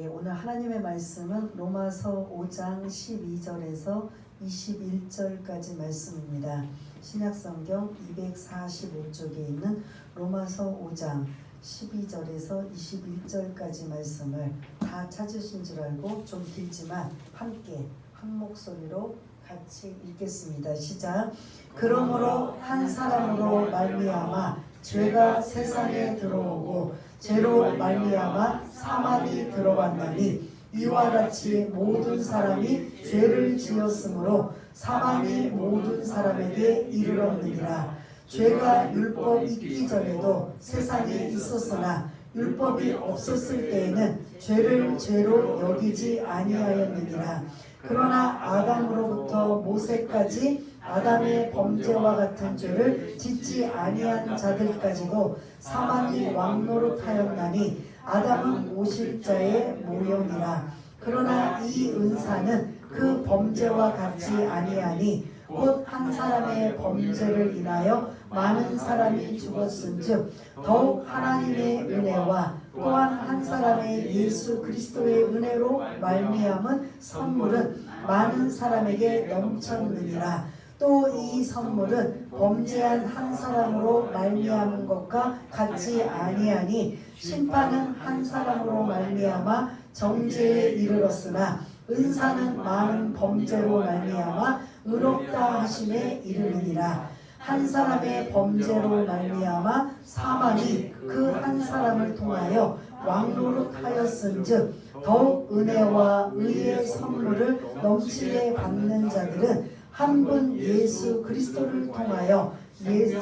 오늘 하나님의 말씀은 로마서 5장 12절에서 21절까지 말씀입니다. 신약성경 245쪽에 있는 로마서 5장 12절에서 21절까지 말씀을 다 찾으신 줄 알고 좀 길지만 함께 한 목소리로 같이 읽겠습니다. 시작. 그러므로 한 사람으로 말미암아 죄가 세상에 들어오고 죄로 말미암아 사망이 들어왔나니 이와 같이 모든 사람이 죄를 지었으므로 사망이 모든 사람에게 이르렀느니라. 죄가 율법 있기 전에도 세상에 있었으나 율법이 없었을 때에는 죄를 죄로 여기지 아니하였느니라. 그러나 아담으로부터 모세까지 아담의 범죄와 같은 죄를 짓지 아니한 자들까지도 사망이 왕노릇하였나니 아담은 오실 자의 모형이라. 그러나 이 은사는 그 범죄와 같지 아니하니 곧 한 사람의 범죄를 인하여 많은 사람이 죽었은즉 더욱 하나님의 은혜와 또한 한 사람의 예수 그리스도의 은혜로 말미암은 선물은 많은 사람에게 넘쳤느니라. 또 이 선물은 범죄한 한 사람으로 말미암은 것과 같지 아니하니 심판은 한 사람으로 말미암아 정죄에 이르렀으나 은사는 많은 범죄로 말미암아 의롭다 하심에 이르느니라. 한 사람의 범죄로 말미암아 사망이 그 한 사람을 통하여 왕노릇하였은즉 더욱 은혜와 의의 선물을 넘치게 받는 자들은 한 분 예수 그리스도를 통하여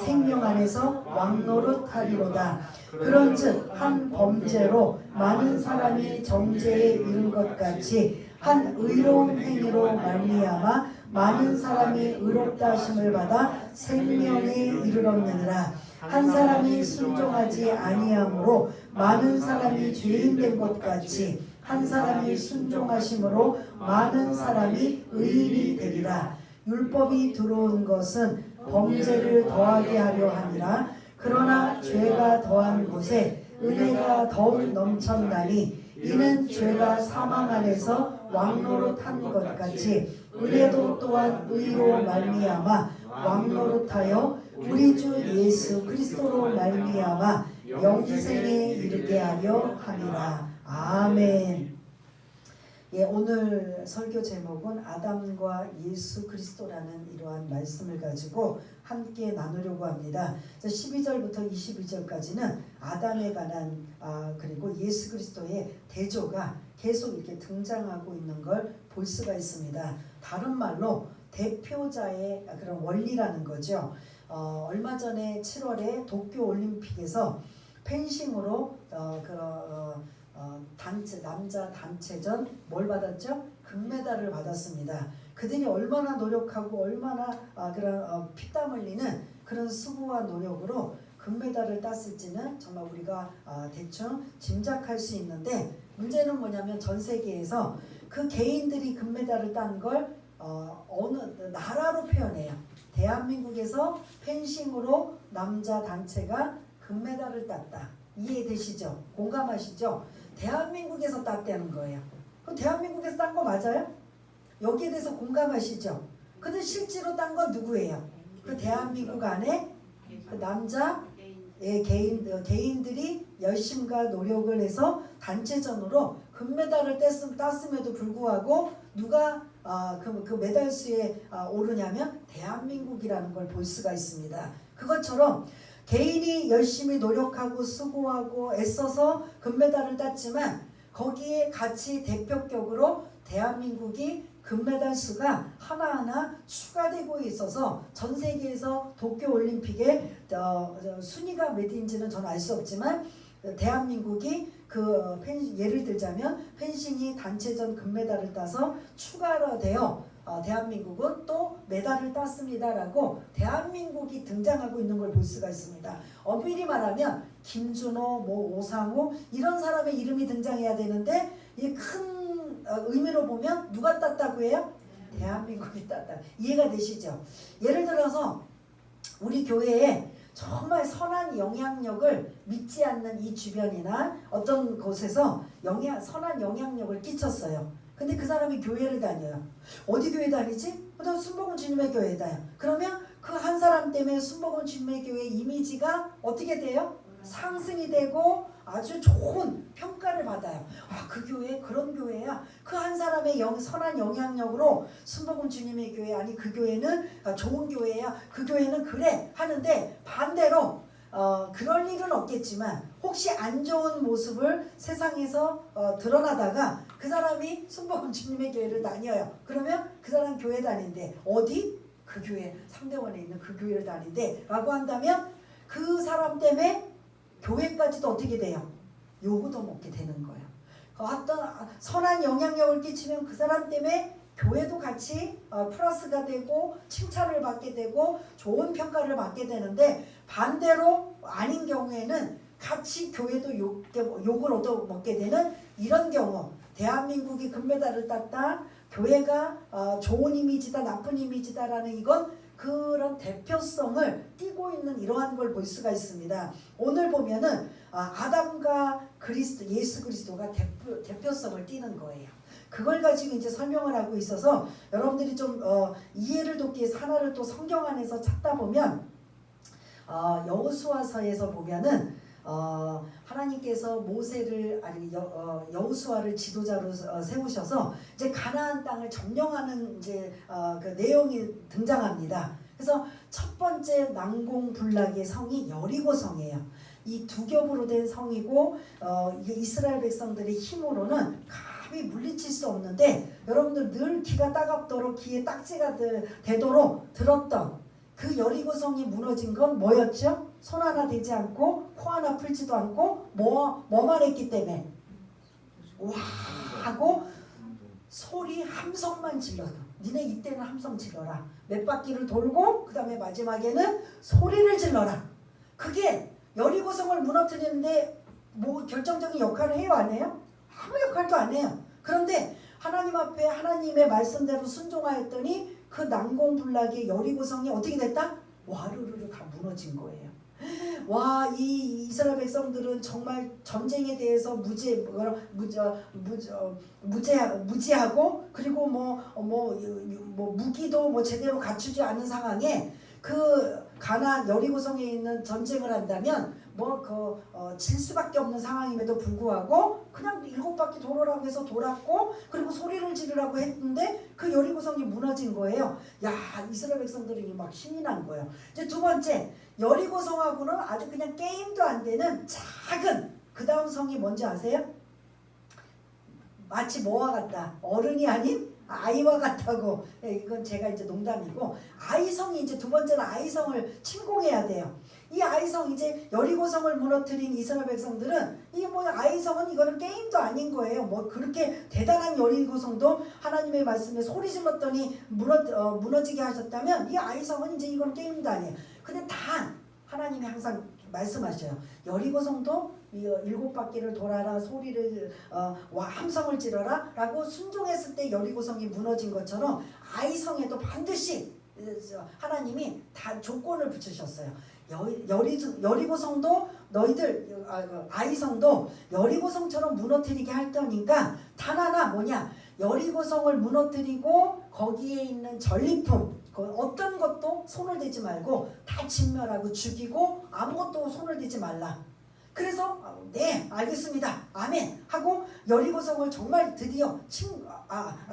생명 안에서 왕노릇하리로다. 그런즉 한 범죄로 많은 사람이 정죄에 이른 것 같이 한 의로운 행위로 말미암아 많은 사람이 의롭다 하심을 받아 생명에 이르렀느니라. 한 사람이 순종하지 아니함으로 많은 사람이 죄인 된 것 같이 한 사람이 순종하심으로 많은 사람이 의인이 되리라. 율법이 들어온 것은 범죄를 더하게 하려 함이라. 그러나 죄가 더한 곳에 은혜가 더욱 넘쳤나니 이는 죄가 사망 안에서 왕노릇한 것 같이 은혜도 또한 의로 말미암아 왕노릇하여 우리 주 예수 그리스도로 말미암아 영생에 이르게 하려 함이라. 아멘. 오늘 설교 제목은 아담과 예수 그리스도라는 이러한 말씀을 가지고 함께 나누려고 합니다. 12절부터 22절까지는 아담에 관한 그리고 예수 그리스도의 대조가 계속 이렇게 등장하고 있는 걸 볼 수가 있습니다. 다른 말로 대표자의 그런 원리라는 거죠. 얼마 전에 7월에 도쿄올림픽에서 펜싱으로 남자 단체전 뭘 받았죠? 금메달을 받았습니다. 그들이 얼마나 노력하고 얼마나 피땀 흘리는 그런 수고와 노력으로 금메달을 땄을지는 정말 우리가 대충 짐작할 수 있는데, 문제는 뭐냐면 전 세계에서 그 개인들이 금메달을 딴 걸 어느 나라로 표현해요. 대한민국에서 펜싱으로 남자 단체가 금메달을 땄다. 이해되시죠? 공감하시죠? 대한민국에서 땄다는 거예요. 그럼 대한민국에서 딴 거 맞아요? 여기에 대해서 공감하시죠? 근데 실제로 딴 건 누구예요? 그 대한민국 안에 그 남자 개인들이 열심과 노력을 해서 단체전으로 금메달을 땄음에도 불구하고 누가 그 메달 수에 오르냐면 대한민국이라는 걸 볼 수가 있습니다. 그것처럼 개인이 열심히 노력하고 수고하고 애써서 금메달을 땄지만 거기에 같이 대표격으로 대한민국이 금메달 수가 하나하나 추가되고 있어서 전 세계에서 도쿄올림픽에 순위가 몇인지는 저는 알 수 없지만 대한민국이 예를 들자면 펜싱이 단체전 금메달을 따서 추가로 되어 대한민국은 또 메달을 땄습니다라고 대한민국이 등장하고 있는 걸 볼 수가 있습니다. 엄밀히 말하면 김준호, 오상우 이런 사람의 이름이 등장해야 되는데 이 큰 의미로 보면 누가 땄다고 해요? 대한민국이 땄다. 이해가 되시죠? 예를 들어서 우리 교회에 정말 선한 영향력을 믿지 않는 이 주변이나 어떤 곳에서 선한 영향력을 끼쳤어요. 근데 그 사람이 교회를 다녀요. 어디 교회 다니지? 순복음 주님의 교회에 다녀요. 그러면 그 한 사람 때문에 순복음 주님의 교회 이미지가 어떻게 돼요? 상승이 되고 아주 좋은 평가를 받아요. 그 교회 그런 교회야. 그 한 사람의 선한 영향력으로 순복음 주님의 교회, 아니 그 교회는 좋은 교회야. 그 교회는 그래 하는데, 반대로 그럴 일은 없겠지만 혹시 안 좋은 모습을 세상에서 드러나다가 그 사람이 순복음 주님의 교회를 다녀요. 그러면 그 사람 교회 다니는데 어디? 그 교회, 상대원에 있는 그 교회를 다니는데 라고 한다면 그 사람 때문에 교회까지도 어떻게 돼요? 요구도 먹게 되는 거예요. 어떤 선한 영향력을 끼치면 그 사람 때문에 교회도 같이 플러스가 되고 칭찬을 받게 되고 좋은 평가를 받게 되는데, 반대로 아닌 경우에는 같이 교회도 욕을 얻어먹게 되는 이런 경우. 대한민국이 금메달을 땄다, 교회가 좋은 이미지다 나쁜 이미지다라는 이건 그런 대표성을 띠고 있는 이러한 걸 볼 수가 있습니다. 오늘 보면은 아담과 예수 그리스도가 대표성을 띠는 거예요. 그걸 가지고 이제 설명을 하고 있어서 여러분들이 좀 이해를 돕기 위해서 하나를 또 성경 안에서 찾다 보면 여호수아서에서 보면은 하나님께서 모세를 여호수아를 지도자로 세우셔서 이제 가나안 땅을 점령하는 이제 그 내용이 등장합니다. 그래서 첫 번째 난공불락의 성이 여리고성이에요. 이 두 겹으로 된 성이고 이게 이스라엘 백성들의 힘으로는 감히 물리칠 수 없는데, 여러분들 늘 귀가 따갑도록 귀에 딱지가 되도록 들었던 그 여리고성이 무너진 건 뭐였죠? 손 하나 대지 않고 코 하나 풀지도 않고 뭐만 했기 때문에 와 하고 소리 함성만 질러서, 니네 이때는 함성 질러라. 몇 바퀴를 돌고 그 다음에 마지막에는 소리를 질러라. 그게 여리고성을 무너뜨리는데 뭐 결정적인 역할을 해요, 안 해요? 아무 역할도 안 해요. 그런데 하나님 앞에 하나님의 말씀대로 순종하였더니 그 난공불락의 여리고성이 어떻게 됐다? 와르르르 다 무너진 거예요. 와, 이 이스라엘 백성들은 정말 전쟁에 대해서 무지하고 그리고 무기도 제대로 갖추지 않은 상황에 그 가나안 여리고성에 있는 전쟁을 한다면 질 수밖에 없는 상황임에도 불구하고 그냥 7바퀴 돌으라고 해서 돌았고, 그리고 소리를 지르라고 했는데 그 여리고성이 무너진 거예요. 야, 이스라엘 백성들이 막 신이 난 거예요. 이제 두 번째, 여리고성하고는 아주 그냥 게임도 안 되는 작은 그 다음 성이 뭔지 아세요? 마치 뭐와 같다? 어른이 아닌 아이와 같다고. 이건 제가 이제 농담이고, 아이성이 이제 두 번째는 아이성을 침공해야 돼요. 이 아이성, 이제 여리고성을 무너뜨린 이스라엘 백성들은 이게 아이성은 이거는 게임도 아닌 거예요. 그렇게 대단한 여리고성도 하나님의 말씀에 소리 질렀더니 무너지게 하셨다면 이 아이성은 이제 이건 게임도 아니에요. 근데 다 하나님이 항상 말씀하셔요. 여리고성도 7바퀴를 돌아라, 소리를 함성을 지르라 라고 순종했을 때 여리고성이 무너진 것처럼 아이성에도 반드시 하나님이 다 조건을 붙이셨어요. 여리고성도 너희들 아이성도 여리고성처럼 무너뜨리게 할 거니까 단 하나 뭐냐, 여리고성을 무너뜨리고 거기에 있는 전리품 어떤 것도 손을 대지 말고 다 진멸하고 죽이고 아무것도 손을 대지 말라. 그래서 네 알겠습니다 아멘 하고 여리고성을 정말 드디어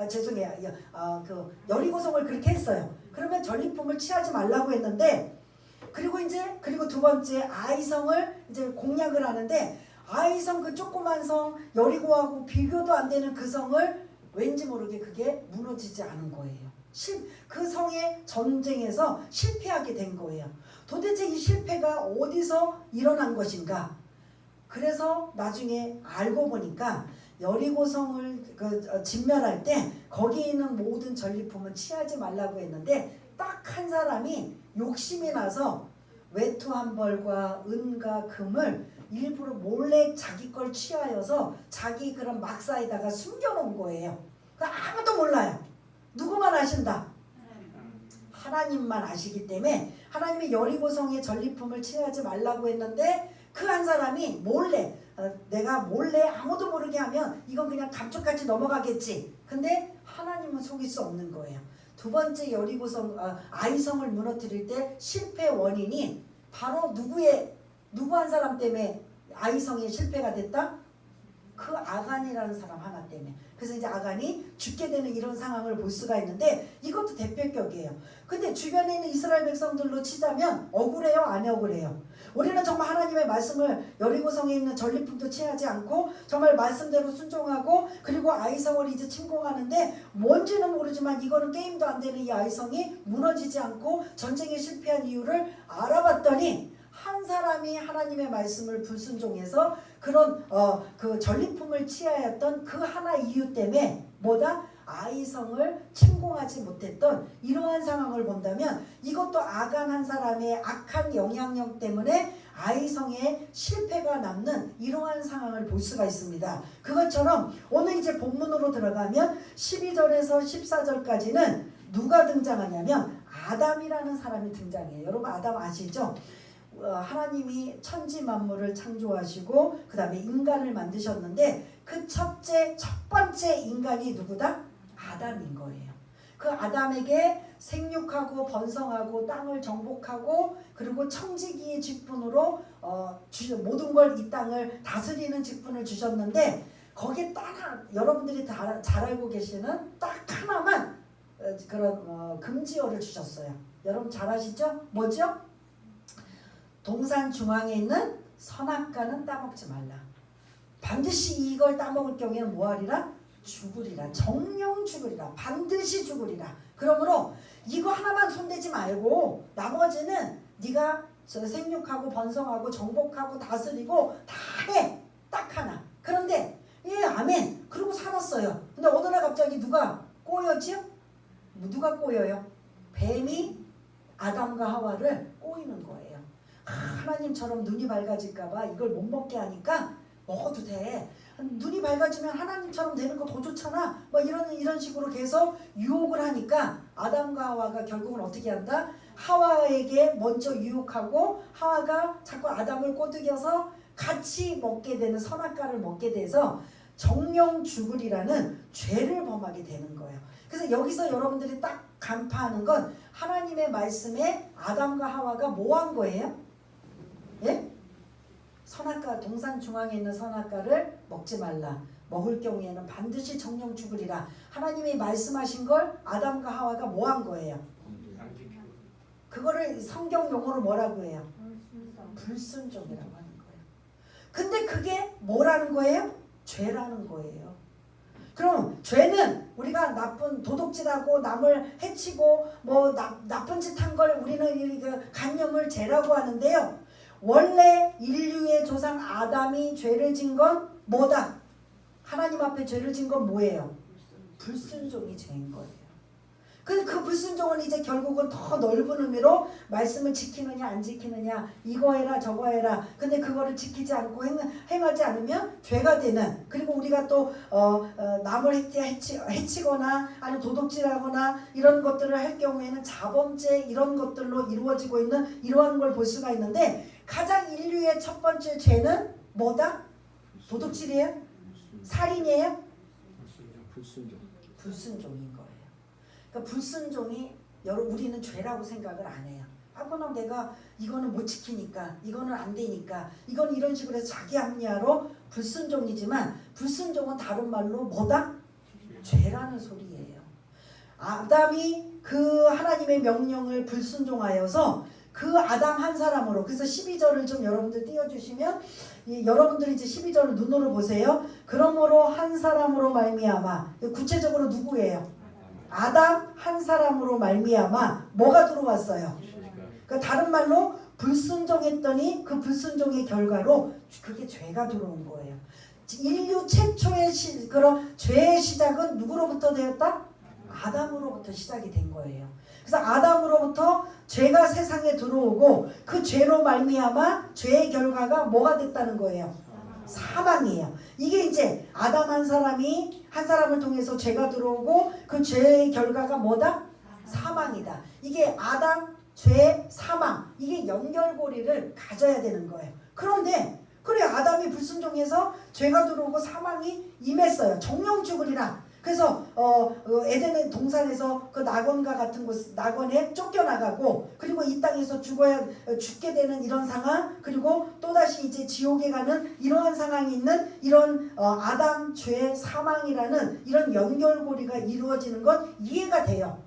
죄송해요. 여리고성을 그렇게 했어요. 그러면 전리품을 취하지 말라고 했는데, 그리고 두 번째 아이성을 이제 공략을 하는데, 아이성 그 조그만 성 여리고하고 비교도 안 되는 그 성을 왠지 모르게 그게 무너지지 않은 거예요. 그 성의 전쟁에서 실패하게 된 거예요. 도대체 이 실패가 어디서 일어난 것인가? 그래서 나중에 알고 보니까 여리고성을 진멸할 때 거기에 있는 모든 전리품은 취하지 말라고 했는데, 딱 한 사람이 욕심이 나서 외투 한 벌과 은과 금을 일부러 몰래 자기 걸 취하여서 자기 그런 막사에다가 숨겨놓은 거예요. 아무도 몰라요. 누구만 아신다? 하나님만 아시기 때문에 하나님이 여리고성의 전리품을 취하지 말라고 했는데 그 한 사람이 몰래 내가 몰래 아무도 모르게 하면 이건 그냥 감쪽같이 넘어가겠지. 근데 하나님은 속일 수 없는 거예요. 두 번째 여리고성 아이성을 무너뜨릴 때 실패 원인이 바로 누구 한 사람 때문에 아이성이 실패가 됐다? 그 아간이라는 사람 하나 때문에. 그래서 이제 아간이 죽게 되는 이런 상황을 볼 수가 있는데 이것도 대표격이에요. 근데 주변에 있는 이스라엘 백성들로 치자면 억울해요? 안 억울해요? 우리는 정말 하나님의 말씀을 여리고성에 있는 전리품도 취하지 않고 정말 말씀대로 순종하고 그리고 아이성을 이제 침공하는데 뭔지는 모르지만 이거는 게임도 안 되는 이 아이성이 무너지지 않고 전쟁에 실패한 이유를 알아봤더니 한 사람이 하나님의 말씀을 불순종해서 그런 그 전리품을 취하였던 그 하나 이유 때문에 뭐다? 아이성을 침공하지 못했던 이러한 상황을 본다면 이것도 아간 한 사람의 악한 영향력 때문에 아이성에 실패가 남는 이러한 상황을 볼 수가 있습니다. 그것처럼 오늘 이제 본문으로 들어가면 12절에서 14절까지는 누가 등장하냐면 아담이라는 사람이 등장해요. 여러분 아담 아시죠? 하나님이 천지 만물을 창조하시고 그 다음에 인간을 만드셨는데 그 첫 번째 인간이 누구다? 아담인 거예요. 그 아담에게 생육하고 번성하고 땅을 정복하고 그리고 청지기의 직분으로 모든 걸 이 땅을 다스리는 직분을 주셨는데 거기에 여러분들이 잘 알고 계시는 딱 하나만 그런 금지어를 주셨어요. 여러분 잘 아시죠? 뭐죠? 동산 중앙에 있는 선악과는 따먹지 말라. 반드시 이걸 따먹을 경우에는 뭐하리라? 죽으리라. 정령 죽으리라. 반드시 죽으리라. 그러므로 이거 하나만 손대지 말고 나머지는 네가 생육하고 번성하고 정복하고 다스리고 다 해. 딱 하나. 그런데 예 아멘. 그러고 살았어요. 근데 어느 날 갑자기 누가 꼬였지요? 누가 꼬여요? 뱀이 아담과 하와를 꼬이는 거예요. 하나님처럼 눈이 밝아질까봐 이걸 못 먹게 하니까 먹어도 돼. 눈이 밝아지면 하나님처럼 되는 거 더 좋잖아. 뭐 이런 식으로 계속 유혹을 하니까 아담과 하와가 결국은 어떻게 한다? 하와에게 먼저 유혹하고 하와가 자꾸 아담을 꼬드겨서 같이 먹게 되는 선악과를 먹게 돼서 정령 죽으리라는 죄를 범하게 되는 거예요. 그래서 여기서 여러분들이 딱 간파하는 건 하나님의 말씀에 아담과 하와가 뭐 한 거예요? 예? 선악과 동산 중앙에 있는 선악과를 먹지 말라. 먹을 경우에는 반드시 정령 죽으리라. 하나님이 말씀하신 걸 아담과 하와가 뭐 한 거예요? 그거를 성경 용어로 뭐라고 해요? 불순종이라고 하는 거예요. 근데 그게 뭐라는 거예요? 죄라는 거예요. 그럼 죄는 우리가 나쁜 도둑질하고 남을 해치고 뭐 나쁜 짓 한 걸 우리는 간념을 죄라고 하는데요. 원래 인류의 조상 아담이 죄를 진 건 뭐다? 하나님 앞에 죄를 진 건 뭐예요? 불순종이 죄인 거예요. 그 불순종은 이제 결국은 더 넓은 의미로 말씀을 지키느냐 안 지키느냐 이거 해라 저거 해라. 근데 그거를 지키지 않고 행하지 않으면 죄가 되는. 그리고 우리가 또 남을 해치거나 아니면 도둑질하거나 이런 것들을 할 경우에는 자범죄 이런 것들로 이루어지고 있는 이러한 걸 볼 수가 있는데 가장 인류의 첫 번째 죄는 뭐다? 도둑질이에요? 살인이에요? 불순종인 거예요. 그러니까 불순종이 우리는 죄라고 생각을 안 해요. 그럼 내가 이거는 못 지키니까 이거는 안 되니까 이건 이런 식으로 해서 자기 합리화로 불순종이지만 불순종은 다른 말로 뭐다? 죄라는 소리예요. 아담이 그 하나님의 명령을 불순종하여서 그 아담 한 사람으로 그래서 12절을 좀 여러분들 띄워주시면 여러분들이 이제 12절을 눈으로 보세요. 그러므로 한 사람으로 말미암아 구체적으로 누구예요? 아담 한 사람으로 말미암아 뭐가 들어왔어요? 그러니까 다른 말로 불순종했더니 그 불순종의 결과로 그게 죄가 들어온 거예요. 인류 최초의 그런 죄의 시작은 누구로부터 되었다? 아담으로부터 시작이 된 거예요. 그래서 아담으로부터 죄가 세상에 들어오고 그 죄로 말미암아 죄의 결과가 뭐가 됐다는 거예요? 사망이에요. 이게 이제 아담 한 사람을 통해서 죄가 들어오고 그 죄의 결과가 뭐다? 사망이다. 이게 아담, 죄, 사망, 이게 연결고리를 가져야 되는 거예요. 그런데 그래, 아담이 불순종해서 죄가 들어오고 사망이 임했어요. 정령 죽으리라. 그래서 에덴의 동산에서 그 낙원과 같은 곳, 낙원에 쫓겨나가고, 그리고 이 땅에서 죽게 되는 이런 상황, 그리고 또다시 이제 지옥에 가는 이러한 상황이 있는 이런 아담, 죄, 사망이라는 이런 연결고리가 이루어지는 건 이해가 돼요.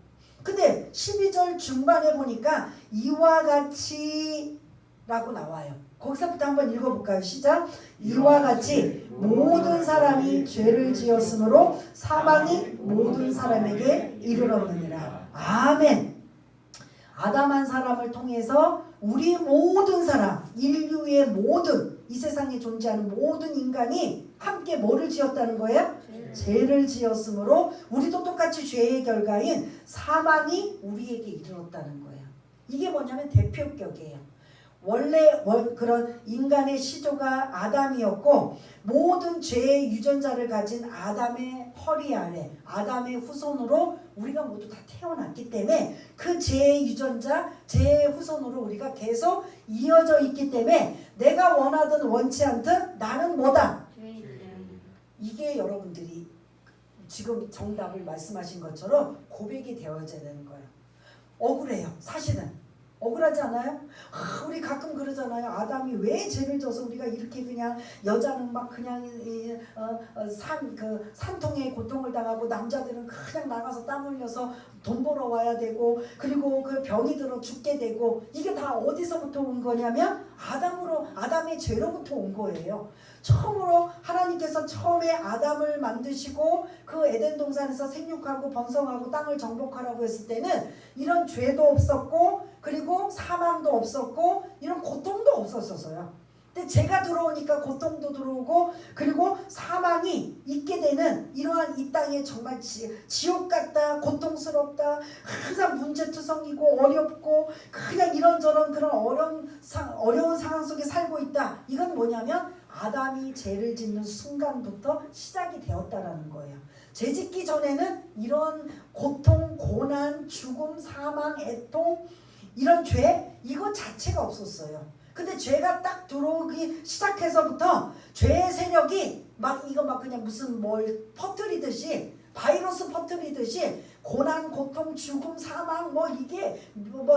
근데 12절 중반에 보니까 이와 같이 라고 나와요. 거기서부터 한번 읽어볼까요? 시작. 이와 같이 모든 사람이 죄를 지었으므로 사망이 모든 사람에게 이르렀느니라. 아멘. 아담 한 사람을 통해서 우리 모든 사람, 인류의 모든, 이 세상에 존재하는 모든 인간이 함께 뭐를 지었다는 거예요? 죄를 지었으므로 우리도 똑같이 죄의 결과인 사망이 우리에게 이르렀다는 거예요. 이게 뭐냐면 대표격이에요. 원래 그런 인간의 시조가 아담이었고, 모든 죄의 유전자를 가진 아담의 허리 아래, 아담의 후손으로 우리가 모두 다 태어났기 때문에 그 죄의 유전자, 죄의 후손으로 우리가 계속 이어져 있기 때문에 내가 원하든 원치 않든 나는 뭐다? 이게 여러분들이 지금 정답을 말씀하신 것처럼 고백이 되어져야 되는 거예요. 억울해요. 사실은 억울하지 않아요? 우리 가끔 그러잖아요. 아담이 왜 죄를 져서 우리가 이렇게 그냥, 여자는 막 그냥 산통에 고통을 당하고, 남자들은 그냥 나가서 땀 흘려서 돈 벌어 와야 되고, 그리고 그 병이 들어 죽게 되고, 이게 다 어디서부터 온 거냐면 아담의 죄로부터 온 거예요. 처음으로 하나님께서 처음에 아담을 만드시고 그 에덴 동산에서 생육하고 번성하고 땅을 정복하라고 했을 때는 이런 죄도 없었고, 그리고 사망도 없었고, 이런 고통도 없었어요. 근데 죄가 들어오니까 고통도 들어오고, 그리고 사망이 있게 되는 이러한 이 땅에 정말 지옥 같다, 고통스럽다, 항상 문제투성이고 어렵고, 그냥 이런저런 그런 어려운 상황 속에 살고 있다. 이건 뭐냐면 아담이 죄를 짓는 순간부터 시작이 되었다라는 거예요. 죄 짓기 전에는 이런 고통, 고난, 죽음, 사망, 애통, 이런 죄, 이거 자체가 없었어요. 근데 죄가 딱 들어오기 시작해서부터 죄의 세력이 이거 그냥 무슨 뭘 퍼뜨리듯이, 바이러스 퍼뜨리듯이 고난, 고통, 죽음, 사망, 이게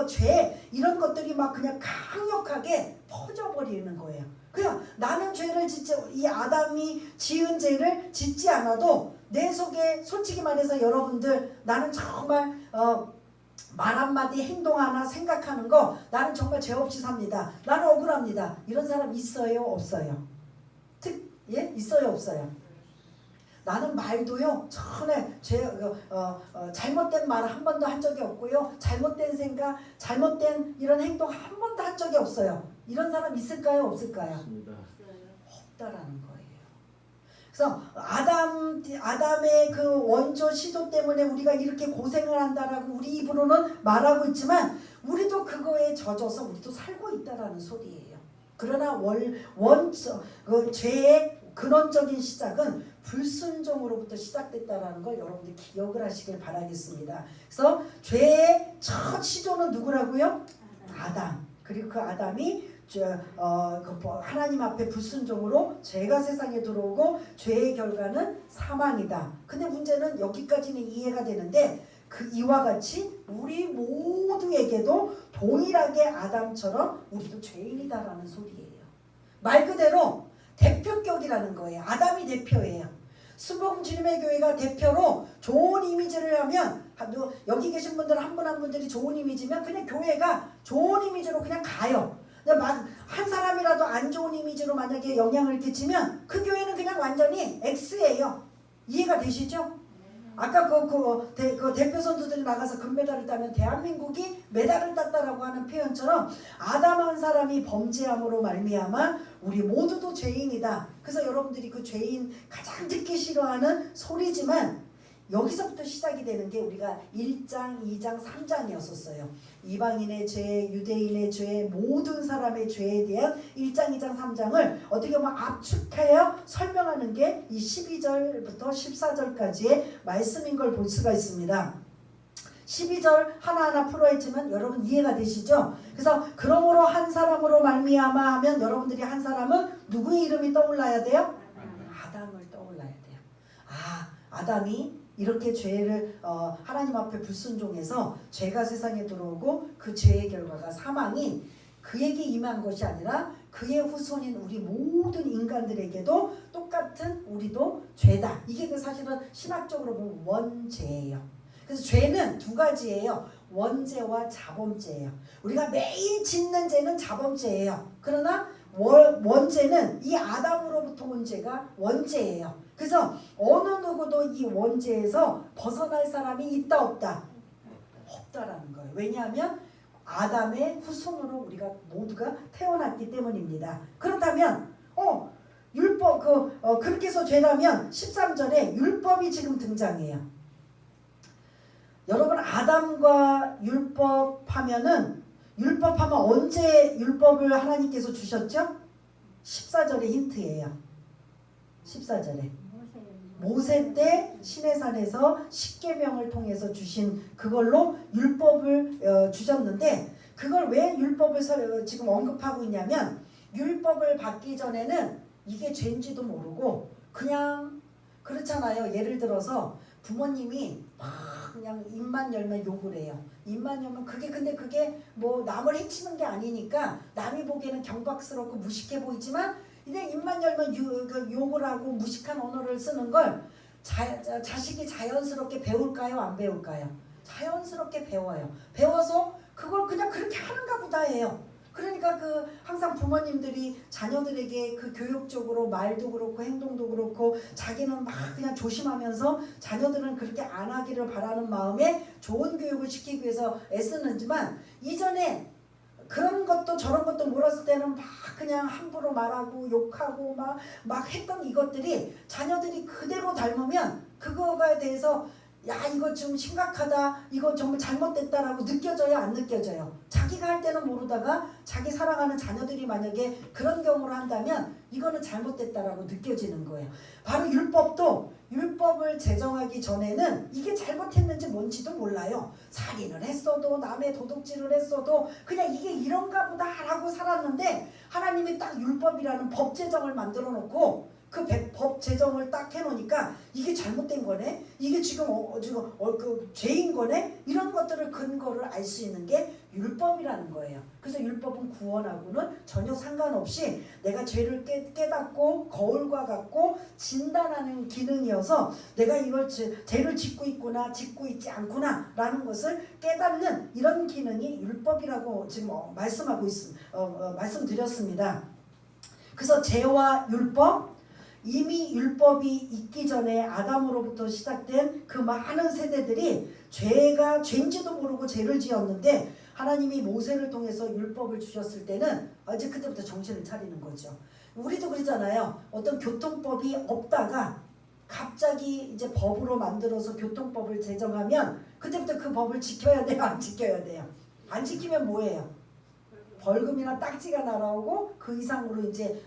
죄, 이런 것들이 그냥 강력하게 퍼져버리는 거예요. 그냥 나는 죄를 이 아담이 지은 죄를 짓지 않아도 내 속에, 솔직히 말해서 여러분들, 나는 정말 말 한마디, 행동 하나, 생각하는 거, 나는 정말 죄 없이 삽니다. 나는 억울합니다. 이런 사람 있어요? 없어요? 예? 있어요? 없어요? 나는 말도요, 전에 잘못된 말 한 번도 한 적이 없고요, 잘못된 생각, 잘못된 이런 행동 한 번도 한 적이 없어요. 이런 사람 있을까요? 없을까요? 없다라는 거예요. 그래서 아담의 그 원조 시도 때문에 우리가 이렇게 고생을 한다라고 우리 입으로는 말하고 있지만, 우리도 그거에 젖어서 우리도 살고 있다라는 소리예요. 그러나 그 죄의 근원적인 시작은 불순종으로부터 시작됐다라는 걸 여러분들 기억을 하시길 바라겠습니다. 그래서 죄의 첫 시조는 누구라고요? 아담. 그리고 그 아담이 하나님 앞에 불순종으로 죄가 세상에 들어오고, 죄의 결과는 사망이다. 근데 문제는 여기까지는 이해가 되는데, 이와 같이 우리 모두에게도 동일하게 아담처럼 우리도 죄인이다라는 소리예요. 말 그대로 대표격이라는 거예요. 아담이 대표예요. 순복음 주님의 교회가 대표로 좋은 이미지를 하면, 여기 계신 분들 한 분 한 분들이 좋은 이미지면 그냥 교회가 좋은 이미지로 그냥 가요. 한 사람이라도 안 좋은 이미지로 만약에 영향을 끼치면 그 교회는 그냥 완전히 X예요. 이해가 되시죠? 아까 그 대표 선수들이 나가서 금메달을 따면 대한민국이 메달을 땄다라고 하는 표현처럼, 아담 한 사람이 범죄함으로 말미암아 우리 모두도 죄인이다. 그래서 여러분들이 그 죄인 가장 듣기 싫어하는 소리지만, 여기서부터 시작이 되는 게 우리가 1장, 2장, 3장이었었어요. 이방인의 죄, 유대인의 죄, 모든 사람의 죄에 대한 1장, 2장, 3장을 어떻게 보면 압축하여 설명하는 게 이 12절부터 14절까지의 말씀인 걸 볼 수가 있습니다. 12절 하나하나 풀어있지만 여러분 이해가 되시죠? 그래서 그러므로 한 사람으로 말미암아 하면 여러분들이 한 사람은 누구의 이름이 떠올라야 돼요? 아담을 떠올라야 돼요. 아담이 이렇게 죄를 하나님 앞에 불순종해서 죄가 세상에 들어오고 그 죄의 결과가 사망이 그에게 임한 것이 아니라 그의 후손인 우리 모든 인간들에게도 똑같은 우리도 죄다. 이게 그 사실은 신학적으로 보면 원죄예요. 그래서 죄는 두 가지예요. 원죄와 자범죄예요. 우리가 매일 짓는 죄는 자범죄예요. 그러나 원죄는 이 아담으로부터 온 죄가 원죄예요. 그래서 어느 누구도 이 원죄에서 벗어날 사람이 있다 없다? 없다라는 거예요. 왜냐하면 아담의 후손으로 우리가 모두가 태어났기 때문입니다. 그렇다면 율법 그렇게 해서 죄라면 13절에 율법이 지금 등장해요. 여러분 아담과 율법하면 언제 율법을 하나님께서 주셨죠? 14절의 힌트예요. 14절에 모세 때 시내산에서 십계명을 통해서 주신 그걸로 율법을 주셨는데 그걸 왜 율법을 지금 언급하고 있냐면 율법을 받기 전에는 이게 죄인지도 모르고 그냥 그렇잖아요. 예를 들어서 부모님이 막 그냥 입만 열면 욕을 해요. 입만 열면 근데 그게 뭐 남을 해치는 게 아니니까 남이 보기에는 경박스럽고 무식해 보이지만 근데 입만 열면 욕을 하고 무식한 언어를 쓰는 걸 자식이 자연스럽게 배울까요? 안 배울까요? 자연스럽게 배워요. 배워서 그걸 그냥 그렇게 하는가 보다 해요. 그러니까 항상 부모님들이 자녀들에게 교육적으로 말도 그렇고 행동도 그렇고 자기는 막 그냥 조심하면서 자녀들은 그렇게 안 하기를 바라는 마음에 좋은 교육을 시키기 위해서 애쓰는지만 이전에 그런 것도 저런 것도 몰았을 때는 막 그냥 함부로 말하고 욕하고 막 했던 이것들이 자녀들이 그대로 닮으면 그거에 대해서 야 이거 좀 심각하다 이거 정말 잘못됐다라고 느껴져요 안 느껴져요? 자기가 할 때는 모르다가 자기 사랑하는 자녀들이 만약에 그런 경우를 한다면 이거는 잘못됐다라고 느껴지는 거예요. 바로 율법을 제정하기 전에는 이게 잘못했는지 뭔지도 몰라요. 살인을 했어도 남의 도둑질을 했어도 그냥 이게 이런가 보다라고 살았는데 하나님이 딱 율법이라는 법 제정을 만들어 놓고 그 법 제정을 딱 해놓으니까 이게 잘못된 거네? 이게 지금 죄인 거네? 이런 것들을 근거를 알 수 있는 게 율법이라는 거예요. 그래서 율법은 구원하고는 전혀 상관없이 내가 죄를 깨닫고 거울과 같고 진단하는 기능이어서 내가 이걸 죄를 짓고 있구나 짓고 있지 않구나 라는 것을 깨닫는 이런 기능이 율법이라고 지금 말씀드렸습니다. 그래서 죄와 율법 이미 율법이 있기 전에 아담으로부터 시작된 그 많은 세대들이 죄인지도 모르고 죄를 지었는데 하나님이 모세를 통해서 율법을 주셨을 때는 이제 그때부터 정신을 차리는 거죠. 우리도 그러잖아요. 어떤 교통법이 없다가 갑자기 이제 법으로 만들어서 교통법을 제정하면 그때부터 그 법을 지켜야 돼요? 안 지켜야 돼요? 안 지키면 뭐예요? 벌금이나 딱지가 날아오고 그 이상으로 이제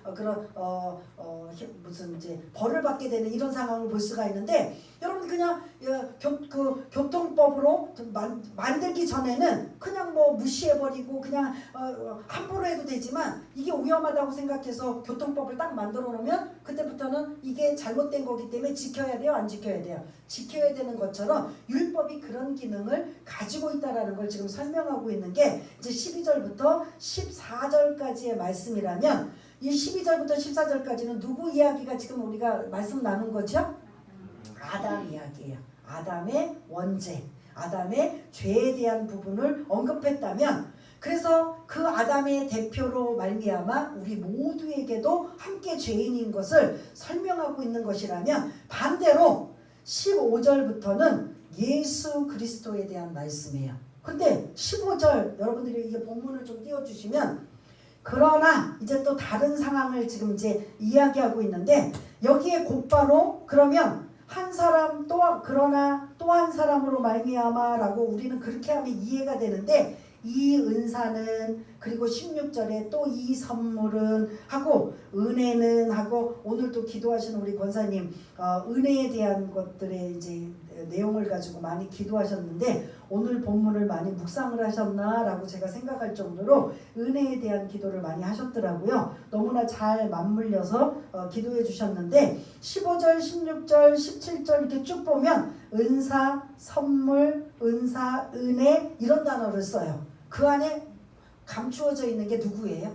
무슨 이제 벌을 받게 되는 이런 상황을 볼 수가 있는데 여러분 그냥 교통법으로 만들기 전에는 그냥 뭐 무시해버리고 그냥 함부로 해도 되지만 이게 위험하다고 생각해서 교통법을 딱 만들어 놓으면 그때부터는 이게 잘못된 거기 때문에 지켜야 돼요? 안 지켜야 돼요? 지켜야 되는 것처럼 율법이 그런 기능을 가지고 있다는 걸 지금 설명하고 있는 게 이제 12절부터 14절까지의 말씀이라면 이 12절부터 14절까지는 누구 이야기가 지금 우리가 말씀 나눈 거죠? 아담 이야기예요. 아담의 원죄, 아담의 죄에 대한 부분을 언급했다면 그래서 그 아담의 대표로 말미암아 우리 모두에게도 함께 죄인인 것을 설명하고 있는 것이라면 반대로 15절부터는 예수 그리스도에 대한 말씀이에요. 근데 15절 여러분들이 이게 본문을 좀 띄워주시면 그러나 이제 또 다른 상황을 지금 이제 이야기하고 있는데 여기에 곧바로 그러면 한 사람 그러나 또 한 사람으로 말미암아라고 우리는 그렇게 하면 이해가 되는데 이 은사는 그리고 16절에 또 이 선물은 하고 은혜는 하고 오늘 또 기도하시는 우리 권사님 은혜에 대한 것들의 이제 내용을 가지고 많이 기도하셨는데 오늘 본문을 많이 묵상을 하셨나라고 제가 생각할 정도로 은혜에 대한 기도를 많이 하셨더라고요. 너무나 잘 맞물려서 기도해 주셨는데 15절, 16절, 17절 이렇게 쭉 보면 은사, 선물, 은사, 은혜 이런 단어를 써요. 그 안에 감추어져 있는 게 누구예요?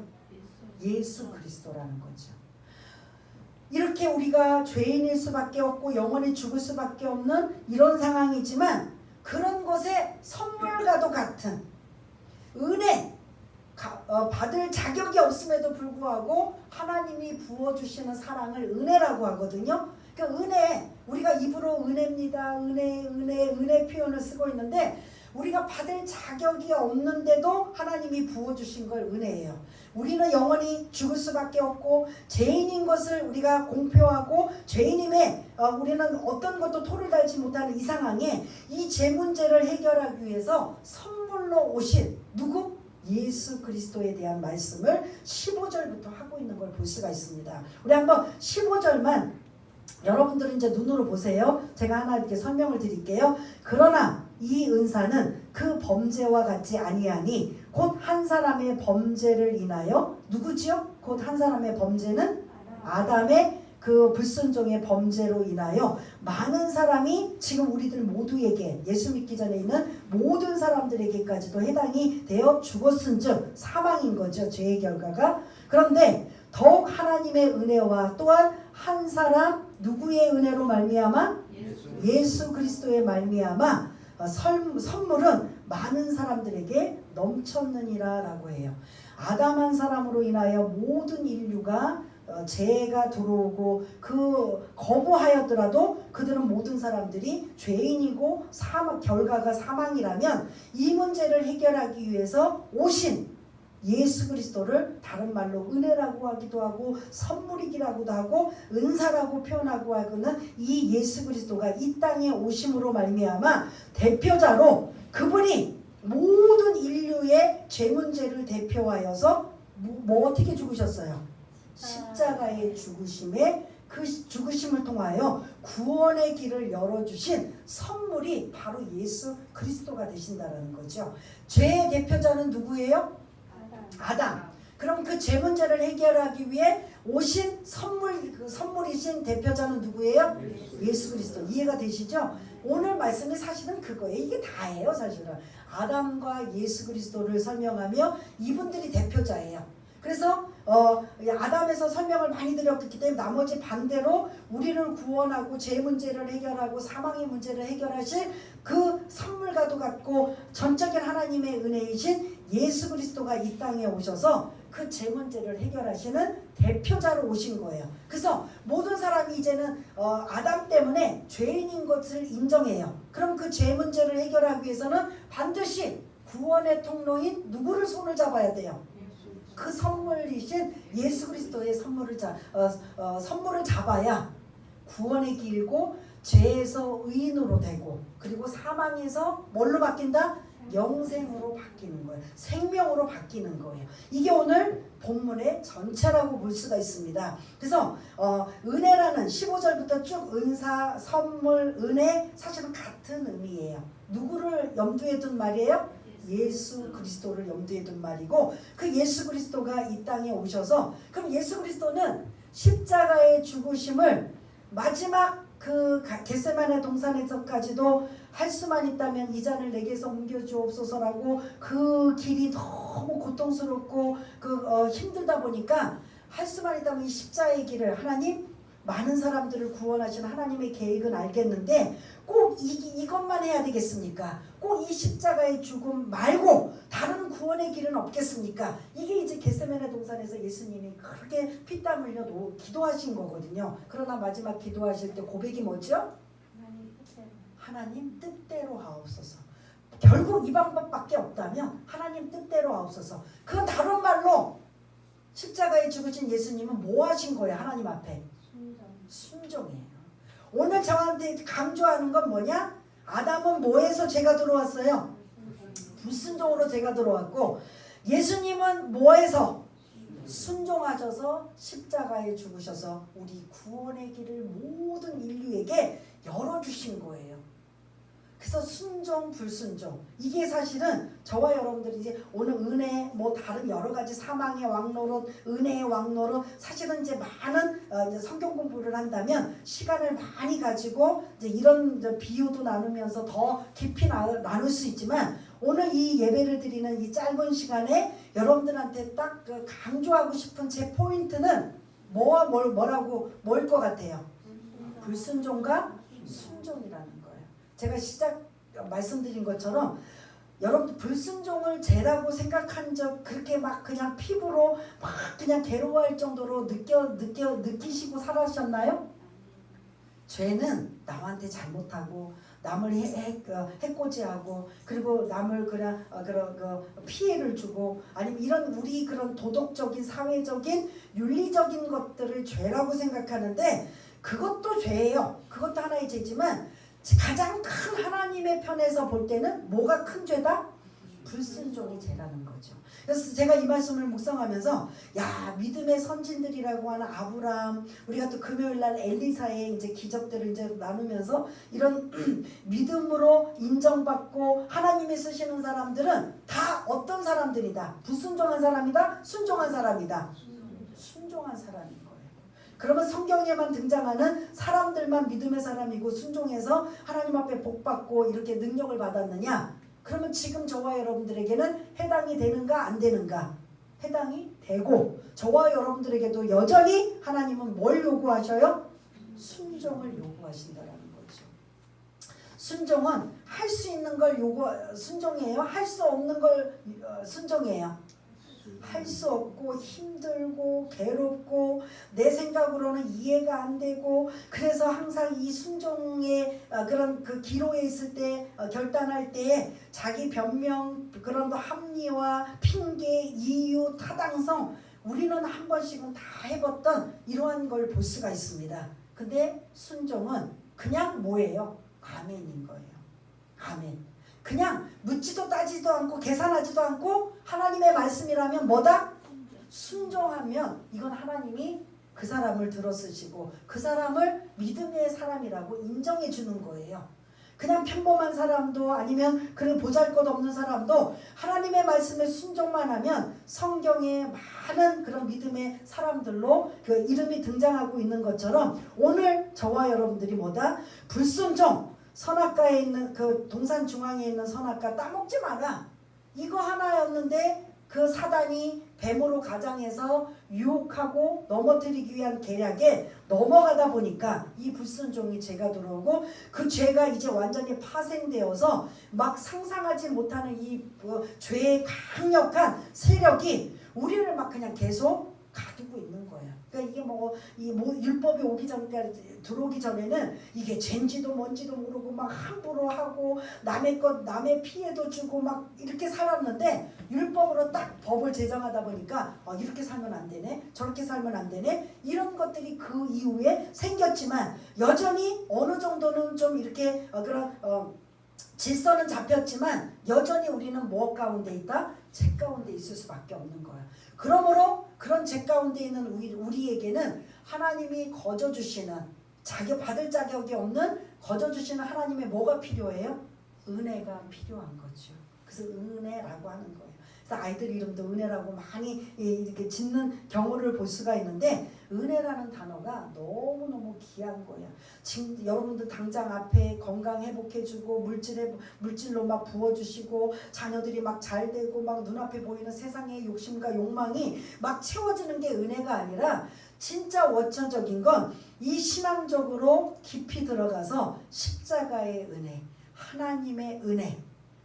예수 그리스도라는 거죠. 이렇게 우리가 죄인일 수밖에 없고 영원히 죽을 수밖에 없는 이런 상황이지만 그런 것에 선물과도 같은 은혜 받을 자격이 없음에도 불구하고 하나님이 부어주시는 사랑을 은혜라고 하거든요. 그러니까 은혜, 우리가 입으로 은혜입니다. 은혜 표현을 쓰고 있는데 우리가 받을 자격이 없는데도 하나님이 부어주신 걸 은혜예요. 우리는 영원히 죽을 수밖에 없고 죄인인 것을 우리가 공표하고 죄인임에 우리는 어떤 것도 토를 달지 못하는 이 상황에 이 죄 문제를 해결하기 위해서 선물로 오신 누구? 예수 그리스도에 대한 말씀을 15절부터 하고 있는 걸 볼 수가 있습니다. 우리 한번 15절만 여러분들은 이제 눈으로 보세요. 제가 하나 이렇게 설명을 드릴게요. 그러나 이 은사는 그 범죄와 같지 아니하니 곧 한 사람의 범죄를 인하여 누구지요? 곧 한 사람의 범죄는 아담의 그 불순종의 범죄로 인하여 많은 사람이 지금 우리들 모두에게 예수 믿기 전에 있는 모든 사람들에게까지도 해당이 되어 죽었은즉 사망인 거죠. 죄의 결과가. 그런데 더욱 하나님의 은혜와 또한 한 사람 누구의 은혜로 말미암아? 예수 그리스도의 말미암아 선물은 많은 사람들에게 넘쳤느니라 라고 해요. 아담 한 사람으로 인하여 모든 인류가 죄가 들어오고 그 거부하였더라도 그들은 모든 사람들이 죄인이고 결과가 사망이라면 이 문제를 해결하기 위해서 오신 예수 그리스도를 다른 말로 은혜라고 하기도 하고 선물이기라고도 하고 은사라고 표현하고 하고는 이 예수 그리스도가 이 땅에 오심으로 말미암아 대표자로 그분이 모든 인류의 죄 문제를 대표하여서 뭐 어떻게 죽으셨어요? 십자가의 죽으심에 그 죽으심을 통하여 구원의 길을 열어주신 선물이 바로 예수 그리스도가 되신다는 거죠. 죄의 대표자는 누구예요? 아담. 그럼 그 죄 문제를 해결하기 위해 오신 선물이신 대표자는 누구예요? 예수 그리스도. 이해가 되시죠? 오늘 말씀이 사실은 그거예요. 이게 다예요. 사실은 아담과 예수 그리스도를 설명하며 이분들이 대표자예요. 그래서 아담에서 설명을 많이 드렸기 때문에 나머지 반대로 우리를 구원하고 죄 문제를 해결하고 사망의 문제를 해결하실 그 선물과도 같고 전적인 하나님의 은혜이신 예수 그리스도가 이 땅에 오셔서 그 죄 문제를 해결하시는 대표자로 오신 거예요. 그래서 모든 사람이 이제는 아담 때문에 죄인인 것을 인정해요. 그럼 그 죄 문제를 해결하기 위해서는 반드시 구원의 통로인 누구를 손을 잡아야 돼요? 그 선물이신 예수 그리스도의 선물을 잡아야 구원의 길고 죄에서 의인으로 되고 그리고 사망에서 뭘로 바뀐다? 영생으로 바뀌는 거예요. 생명으로 바뀌는 거예요. 이게 오늘 본문의 전체라고 볼 수가 있습니다. 그래서 은혜라는 15절부터 쭉 은사, 선물, 은혜 사실은 같은 의미예요. 누구를 염두에 둔 말이에요? 예수 그리스도를 염두에 둔 말이고 그 예수 그리스도가 이 땅에 오셔서 그럼 예수 그리스도는 십자가의 죽으심을 마지막 그 겟세마네 동산에서까지도 할 수만 있다면 이 잔을 내게서 옮겨주옵소서라고 그 길이 너무 고통스럽고 힘들다 보니까 할 수만 있다면 이 십자가의 길을 하나님 많은 사람들을 구원하시는 하나님의 계획은 알겠는데 꼭 이것만 해야 되겠습니까? 꼭 이 십자가의 죽음 말고 다른 구원의 길은 없겠습니까? 이게 이제 겟세마네 동산에서 예수님이 그렇게 피땀 흘려 기도하신 거거든요. 그러나 마지막 기도하실 때 고백이 뭐죠? 하나님 뜻대로 하옵소서. 결국 이 방법밖에 없다면 하나님 뜻대로 하옵소서. 그건 다른 말로 십자가에 죽으신 예수님은 뭐 하신 거예요? 하나님 앞에 순종이에요. 오늘 저한테 강조하는 건 뭐냐? 아담은 뭐에서 죄가 들어왔어요? 불순종으로 죄가 들어왔고 예수님은 뭐해서 순종하셔서 십자가에 죽으셔서 우리 구원의 길을 모든 인류에게 열어주신 거예요. 그래서 순종, 불순종, 이게 사실은 저와 여러분들이 이제 오늘 은혜, 뭐 다른 여러 가지 사망의 왕노릇, 은혜의 왕노릇, 사실은 이제 많은 이제 성경 공부를 한다면 시간을 많이 가지고 이제 이런 이제 비유도 나누면서 더 깊이 나눌 수 있지만, 오늘 이 예배를 드리는 이 짧은 시간에 여러분들한테 딱 강조하고 싶은 제 포인트는 뭐라고 뭘 것 같아요? 불순종과 순종이라는 거예요. 제가 시작 말씀드린 것처럼 여러분 불순종을 죄라고 생각한 적 그렇게 막 그냥 피부로 막 그냥 괴로워할 정도로 느끼시고 살아셨나요? 죄는 남한테 잘못하고 남을 해코지하고 그리고 남을 그런 피해를 주고 아니면 이런 우리 그런 도덕적인 사회적인 윤리적인 것들을 죄라고 생각하는데, 그것도 죄예요. 그것도 하나의 죄지만 가장 큰 하나님의 편에서 볼 때는 뭐가 큰 죄다? 불순종이 죄라는 거죠. 그래서 제가 이 말씀을 묵상하면서 야, 믿음의 선진들이라고 하는 아브라함, 우리가 또 금요일날 엘리사의 이제 기적들을 이제 나누면서 이런 믿음으로 인정받고 하나님이 쓰시는 사람들은 다 어떤 사람들이다? 불순종한 사람이다? 순종한 사람이다? 순종한 사람인 거예요. 그러면 성경에만 등장하는 사람들만 믿음의 사람이고 순종해서 하나님 앞에 복받고 이렇게 능력을 받았느냐? 그러면 지금 저와 여러분들에게는 해당이 되는가 안 되는가? 해당이 되고, 저와 여러분들에게도 여전히 하나님은 뭘 요구하셔요? 순종을 요구하신다라는 거죠. 순종은 할 수 있는 걸 순종이에요? 할 수 없는 걸 순종이에요? 할 수 없고 힘들고 괴롭고 내 생각으로는 이해가 안 되고, 그래서 항상 이 순종의 그런 그 기로에 있을 때 결단할 때 자기 변명, 그런 합리화, 핑계, 이유, 타당성, 우리는 한 번씩은 다 해봤던 이러한 걸 볼 수가 있습니다. 근데 순종은 그냥 뭐예요? 아멘인 거예요. 아멘. 그냥 묻지도 따지도 않고 계산하지도 않고 하나님의 말씀이라면 뭐다? 순종하면 이건 하나님이 그 사람을 들어쓰시고 그 사람을 믿음의 사람이라고 인정해 주는 거예요. 그냥 평범한 사람도 아니면 그런 보잘것없는 사람도 하나님의 말씀에 순종만 하면 성경에 많은 그런 믿음의 사람들로 그 이름이 등장하고 있는 것처럼, 오늘 저와 여러분들이 뭐다? 불순종, 선악과에 있는 그 동산 중앙에 있는 선악과 따먹지 마라, 이거 하나였는데 그 사단이 뱀으로 가장해서 유혹하고 넘어뜨리기 위한 계략에 넘어가다 보니까 이 불순종이 죄가 들어오고, 그 죄가 이제 완전히 파생되어서 막 상상하지 못하는 이 죄의 강력한 세력이 우리를 막 그냥 계속 가두고 있는 거야. 그러니까 이게 율법이 들어오기 전에는 이게 죄인지도 뭔지도 모르고 막 함부로 하고 남의 것 남의 피해도 주고 막 이렇게 살았는데, 율법으로 딱 법을 제정하다 보니까 이렇게 살면 안 되네, 저렇게 살면 안 되네, 이런 것들이 그 이후에 생겼지만 여전히 어느 정도는 좀 이렇게 그런 질서는 잡혔지만 여전히 우리는 뭐 가운데 있다? 죄 가운데 있을 수밖에 없는 거야. 그러므로 그런 죄 가운데 있는 우리에게는 하나님이 거저주시는, 받을 자격이 없는 거저주시는 하나님의 뭐가 필요해요? 은혜가 필요한 거죠. 그래서 은혜라고 하는 거예요. 그래서 아이들 이름도 은혜라고 많이 이렇게 짓는 경우를 볼 수가 있는데, 은혜라는 단어가 너무너무 귀한 거예요. 지금 여러분들 당장 앞에 건강 회복해주고 물질로 막 부어주시고 자녀들이 막 잘되고 막 눈앞에 보이는 세상의 욕심과 욕망이 막 채워지는 게 은혜가 아니라, 진짜 원천적인 건 이 신앙적으로 깊이 들어가서 십자가의 은혜, 하나님의 은혜,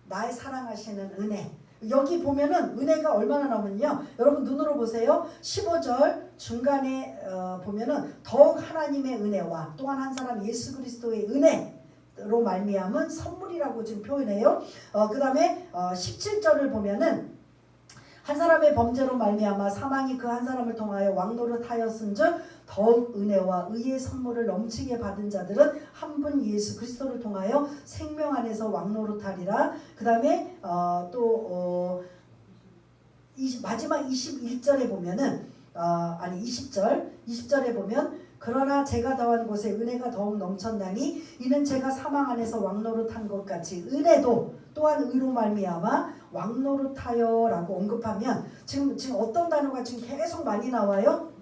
나의 사랑하시는 은혜, 여기 보면은 은혜가 얼마나 나오면요, 여러분 눈으로 보세요. 15절 중간에 보면은 더욱 하나님의 은혜와 또한 한 사람 예수 그리스도의 은혜로 말미암은 선물이라고 지금 표현해요. 그 다음에 17절을 보면은 한 사람의 범죄로 말미암아 사망이 그 한 사람을 통하여 왕노릇하였은즉 더욱 은혜와 의의 선물을 넘치게 받은 자들은 한 분 예수 그리스도를 통하여 생명 안에서 왕노릇하리라. 그 다음에 또 마지막 21절에 보면은 아니 20절에 보면 그러나 제가 더한 곳에 은혜가 더욱 넘쳤나니 이는 제가 사망 안에서 왕노릇한 것 같이 은혜도 또한 의로 말미암아 왕노릇하여 라고 언급하면 지금 어떤 단어가 지금 계속 많이 나와요?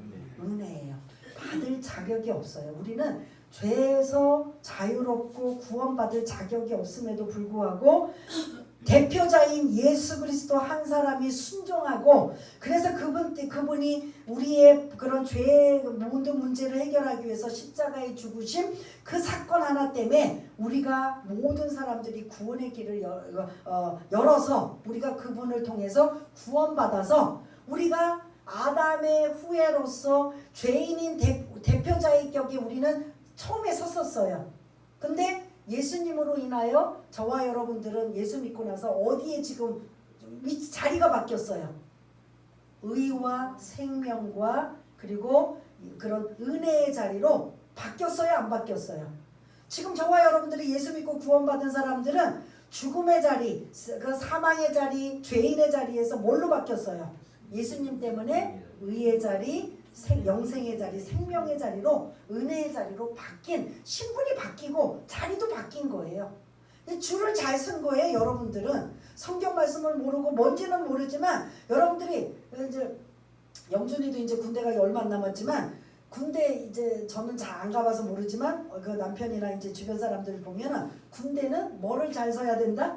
은혜예요. 받을 자격이 없어요. 우리는 죄에서 자유롭고 구원받을 자격이 없음에도 불구하고 대표자인 예수 그리스도 한 사람이 순종하고 그래서 그분이 우리의 그런 죄의 모든 문제를 해결하기 위해서 십자가에 죽으심 그 사건 하나 때문에 우리가 모든 사람들이 구원의 길을 열어서 우리가 그분을 통해서 구원받아서 우리가 아담의 후예로서 죄인인 대표자의 격에 우리는 처음에 섰었어요. 근데 예수님으로 인하여 저와 여러분들은 예수 믿고 나서 어디에 지금 자리가 바뀌었어요. 의와 생명과 그리고 그런 은혜의 자리로 바뀌었어요? 안 바뀌었어요? 지금 저와 여러분들이 예수 믿고 구원받은 사람들은 죽음의 자리, 그 사망의 자리, 죄인의 자리에서 뭘로 바뀌었어요? 예수님 때문에 의의 자리, 영생의 자리, 생명의 자리로 은혜의 자리로 바뀐 신분이 바뀌고 자리도 바뀐 거예요. 줄을 잘 쓴 거예요. 여러분들은 성경 말씀을 모르고 뭔지는 모르지만 여러분들이 이제 영준이도 이제 군대 가기 얼마 안 남았지만 군대 이제 저는 잘 안 가봐서 모르지만 그 남편이나 이제 주변 사람들 보면은 군대는 뭐를 잘 서야 된다?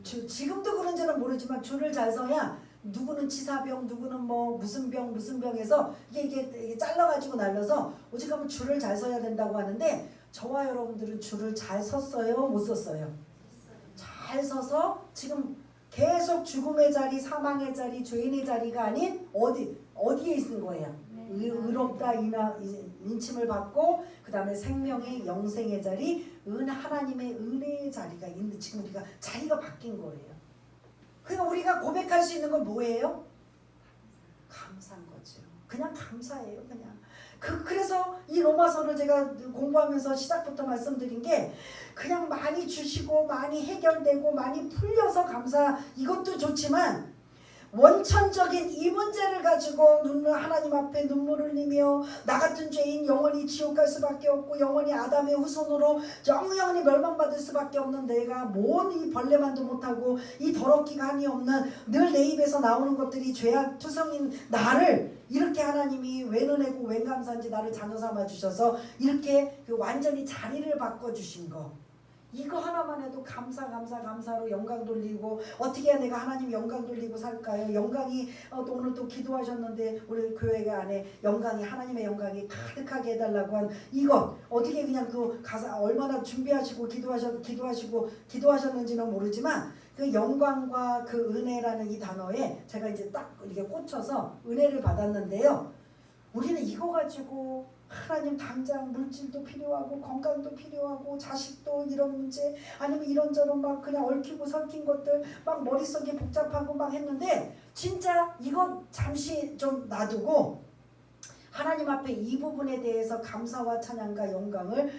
지금도 그런지는 모르지만 줄을 잘 서야 누구는 치사병, 누구는 뭐 무슨 병에서 이게 잘라가지고 날려서 오직하면 줄을 잘 서야 된다고 하는데 저와 여러분들은 줄을 잘 섰어요? 못 섰어요? 잘 서서 지금 계속 죽음의 자리, 사망의 자리, 죄인의 자리가 아닌 어디에 있는 거예요? 의롭다 인침을 받고 그 다음에 생명의 영생의 자리, 하나님의 은혜의 자리가 있는 지금 우리가 자리가 바뀐 거예요. 그러니까 우리가 고백할 수 있는 건 뭐예요? 감사한 거죠. 그냥 감사해요. 그냥. 그래서 이 로마서를 제가 공부하면서 시작부터 말씀드린 게 그냥 많이 주시고 많이 해결되고 많이 풀려서 감사 이것도 좋지만 원천적인 이 문제를 가지고 하나님 앞에 눈물을 흘리며 나 같은 죄인 영원히 지옥 갈 수밖에 없고 영원히 아담의 후손으로 영원히 멸망받을 수밖에 없는 내가 뭔 이 벌레만도 못하고 이 더럽기가 한이 없는 늘 내 입에서 나오는 것들이 죄악 투성인 나를 이렇게 하나님이 웬 은혜고 웬 감사인지 나를 자녀 삼아 주셔서 이렇게 완전히 자리를 바꿔주신 거 이거 하나만 해도 감사로 영광 돌리고 어떻게 해야 내가 하나님 영광 돌리고 살까요? 영광이 오늘 또 기도하셨는데 우리 교회 안에 영광이 하나님의 영광이 가득하게 해달라고 한 이거 어떻게 그냥 그 가사 얼마나 준비하시고 기도하셨는지는 모르지만 그 영광과 그 은혜라는 이 단어에 제가 이제 딱 이렇게 꽂혀서 은혜를 받았는데요. 우리는 이거 가지고 하나님 당장 물질도 필요하고 건강도 필요하고 자식도 이런 문제 아니면 이런저런 막 그냥 얽히고 설킨 것들 막 머릿속에 복잡하고 막 했는데 진짜 이건 잠시 좀 놔두고 하나님 앞에 이 부분에 대해서 감사와 찬양과 영광을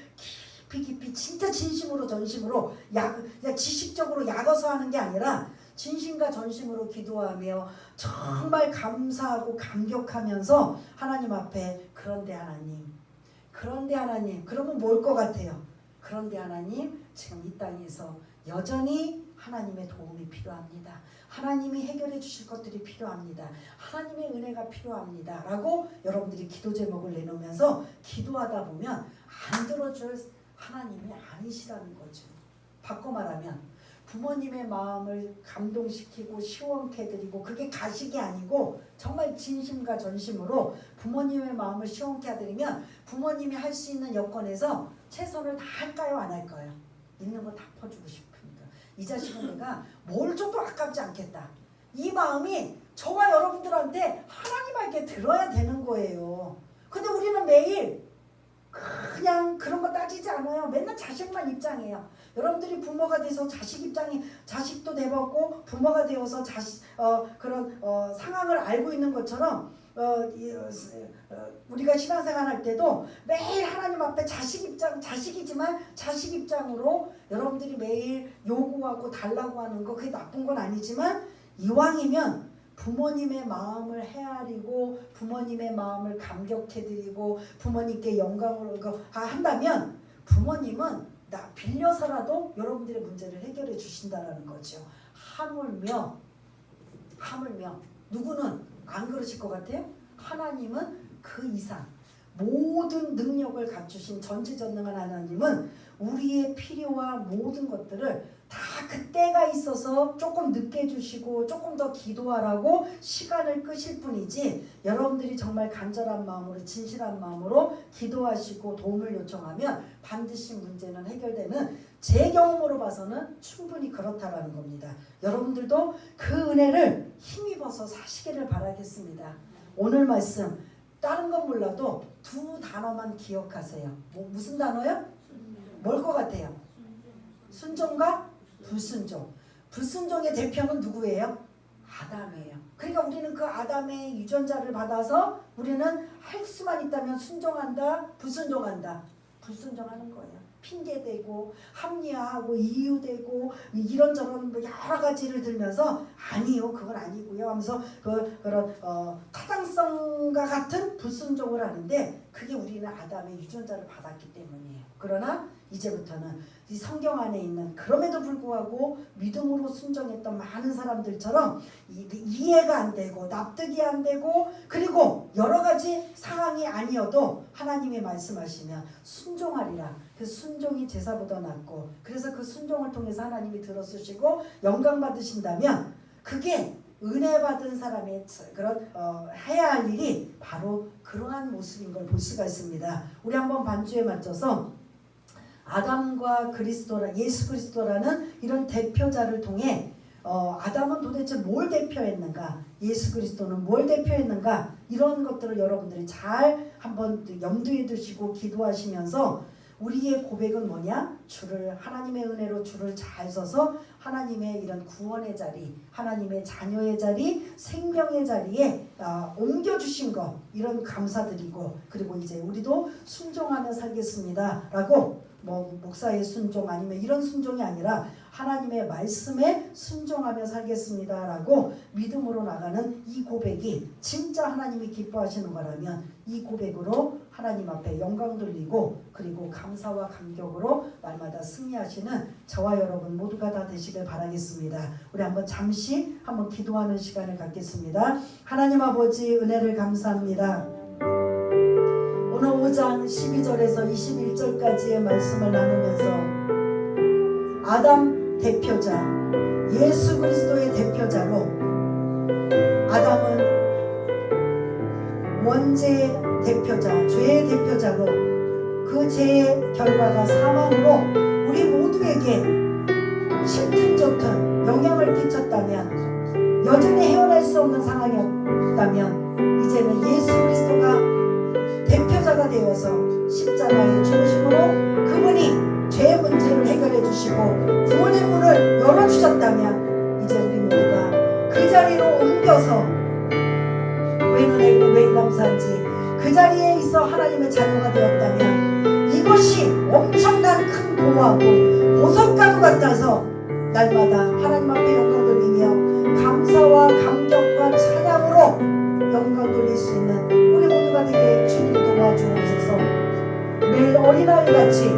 깊이 진짜 진심으로 전심으로 그냥 지식적으로 약어서 하는 게 아니라 진심과 전심으로 기도하며 정말 감사하고 감격하면서 하나님 앞에 그런데 하나님 그러면 뭘 것 같아요? 그런데 하나님 지금 이 땅에서 여전히 하나님의 도움이 필요합니다. 하나님이 해결해 주실 것들이 필요합니다. 하나님의 은혜가 필요합니다. 라고 여러분들이 기도 제목을 내놓으면서 기도하다 보면 안 들어줄 하나님이 아니시라는 거죠. 바꿔 말하면 부모님의 마음을 감동시키고 시원케 해드리고 그게 가식이 아니고 정말 진심과 전심으로 부모님의 마음을 시원케 해드리면 부모님이 할 수 있는 여건에서 최선을 다할까요? 안 할까요? 있는 거 다 퍼주고 싶으니까 이 자식은 내가 뭘 줘도 아깝지 않겠다. 이 마음이 저와 여러분들한테 하나님에게 들어야 되는 거예요. 근데 우리는 매일 그냥 그런 거 따지지 않아요. 맨날 자식만 입장해요. 여러분들이 부모가 돼서 자식도 돼봤고 부모가 되어서 그런 상황을 알고 있는 것처럼 우리가 신앙생활 할 때도 매일 하나님 앞에 자식이지만 자식 입장으로 여러분들이 매일 요구하고 달라고 하는 거 그게 나쁜 건 아니지만 이왕이면 부모님의 마음을 헤아리고 부모님의 마음을 감격해드리고 부모님께 영광을 한다면 부모님은 나 빌려서라도 여러분들의 문제를 해결해 주신다라는 거죠. 하물며 누구는 안 그러실 것 같아요? 하나님은 그 이상 모든 능력을 갖추신 전지전능한 하나님은 우리의 필요와 모든 것들을 다 그때가 있어서 조금 늦게 주시고 조금 더 기도하라고 시간을 끄실 뿐이지, 여러분들이 정말 간절한 마음으로 진실한 마음으로 기도하시고 도움을 요청하면 반드시 문제는 해결되는, 제 경험으로 봐서는 충분히 그렇다라는 겁니다. 여러분들도 그 은혜를 힘입어서 사시기를 바라겠습니다. 오늘 말씀 다른 건 몰라도 두 단어만 기억하세요. 무슨 단어요? 뭘 것 같아요? 순종과 불순종. 불순종의 대표는 누구예요? 아담이에요. 그러니까 우리는 그 아담의 유전자를 받아서 우리는 할 수만 있다면 순종한다, 불순종한다. 불순종하는 거예요. 핑계대고 합리화하고 이유대고 이런저런 여러 가지를 들면서 아니요 그건 아니고요 하면서 그런 타당성과 같은 불순종을 하는데, 그게 우리는 아담의 유전자를 받았기 때문이에요. 그러나 이제부터는 이 성경 안에 있는, 그럼에도 불구하고 믿음으로 순종했던 많은 사람들처럼 이해가 안 되고 납득이 안 되고 그리고 여러 가지 상황이 아니어도 하나님이 말씀하시면 순종하리라. 그 순종이 제사보다 낫고, 그래서 그 순종을 통해서 하나님이 들어쓰시고 영광 받으신다면 그게 은혜 받은 사람의 그런 해야 할 일이 바로 그러한 모습인 걸 볼 수가 있습니다. 우리 한번 반주에 맞춰서 아담과 그리스도라, 예수 그리스도라는 이런 대표자를 통해 아담은 도대체 뭘 대표했는가, 예수 그리스도는 뭘 대표했는가, 이런 것들을 여러분들이 잘 한번 염두에 두시고 기도하시면서 우리의 고백은 뭐냐? 하나님의 은혜로 줄을 잘 서서 하나님의 이런 구원의 자리, 하나님의 자녀의 자리, 생명의 자리에 옮겨주신 것, 이런 감사드리고, 그리고 이제 우리도 순종하며 살겠습니다 라고, 목사의 순종 아니면 이런 순종이 아니라 하나님의 말씀에 순종하며 살겠습니다 라고 믿음으로 나가는 이 고백이 진짜 하나님이 기뻐하시는 거라면 이 고백으로 하나님 앞에 영광 돌리고 그리고 감사와 감격으로 날마다 승리하시는 저와 여러분 모두가 다 되시길 바라겠습니다. 우리 한번 잠시 한번 기도하는 시간을 갖겠습니다. 하나님 아버지, 은혜를 감사합니다. 오늘 5장 12절에서 21절까지의 말씀을 나누면서 아담 대표자, 예수 그리스도의 대표자로, 아담은 원죄의 대표자, 죄의 대표자로 그 죄의 결과가 사망으로 우리 모두에게 싫든 좋든 영향을 끼쳤다면, 여전히 헤어날 수 없는 상황이었다면, 이제는 예수 그리스도가 대표자가 되어서 십자가의 죽으심으로 그분이 죄 문제를 해결해 주시고 구원의 문을 열어주셨다면, 이제 우리 모두가 그 자리로 옮겨서 웬 은혜고 웬 감사인지 그 자리에 있어 하나님의 자녀가 되었다면 이것이 엄청난 큰 보호하고 보석가루 같아서 날마다 하나님 앞에 영광 돌리며 감사와 감격과 찬양으로 영광 돌릴 수 있는 우리 모두가 되게 주님 도와주옵소서. 매일 어린아이같이